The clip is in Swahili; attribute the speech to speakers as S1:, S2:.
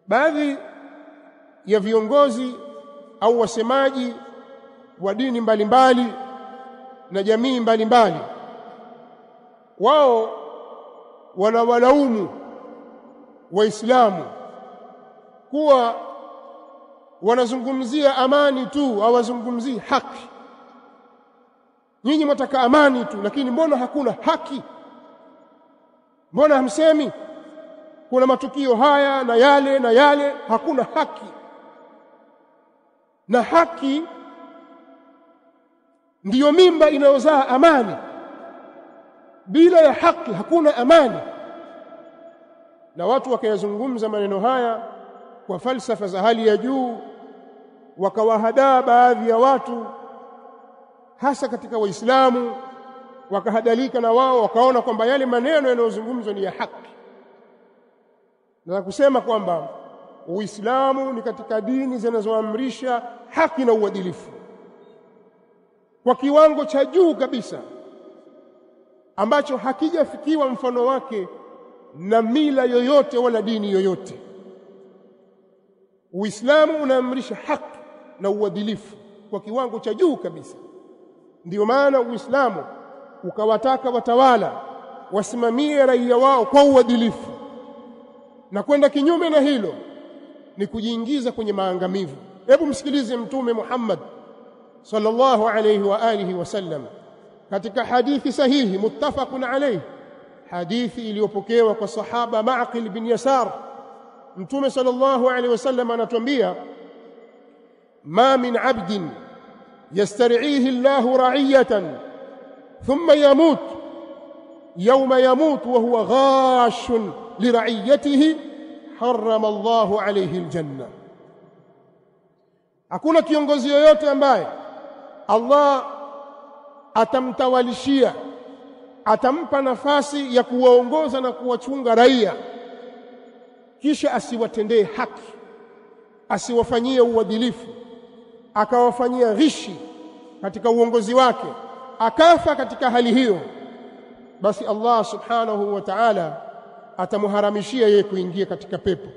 S1: baadhi ya viongozi au wasemaji wa dini mbalimbali na jamii mbalimbali wao wanawalaumu waislamu kuwa wanazungumzia amani tu, hawazungumzii haki. Nyinyi mtaka amani tu, lakini mbona hakuna haki? Mbona hamsemi kuna matukio haya na yale na yale, hakuna haki? Na haki ndiyo mimba inayozaa amani. Bila ya haki hakuna amani. Na watu wakayazungumza maneno haya kwa falsafa za hali ya juu, wakawahadaa baadhi ya watu hasa katika Waislamu, wakahadalika na wao, wakaona kwamba yale maneno yanayozungumzwa ni ya haki, na kusema kwamba Uislamu ni katika dini zinazoamrisha haki na uadilifu kwa kiwango cha juu kabisa ambacho hakijafikiwa mfano wake na mila yoyote wala dini yoyote. Uislamu unaamrisha haki na uadilifu kwa kiwango cha juu kabisa. Ndiyo maana Uislamu ukawataka watawala wasimamie raia wao kwa uadilifu, na kwenda kinyume na hilo ni kujiingiza kwenye maangamivu. Hebu msikilize Mtume Muhammad sallallahu alayhi wa alihi wasallam katika hadithi sahihi muttafaqun alayhi, hadithi iliyopokewa kwa sahaba Ma'qil bin Yasar. Mtume sallallahu alayhi wasallam anatuambia, ma min 'abdin yastar'ihi Allahu ra'iyatan thumma yamut yawma yamut wa huwa ghashun li ra'iyatihi harrama Allahu alayhi aljanna. Hakuna kiongozi yoyote ambaye Allah atamtawalishia, atampa nafasi ya kuwaongoza na kuwachunga raia, kisha asiwatendee haki, asiwafanyie uadilifu, akawafanyia ghishi katika uongozi wake, akafa katika hali hiyo, basi Allah subhanahu wa ta'ala atamharamishia yeye kuingia katika pepo.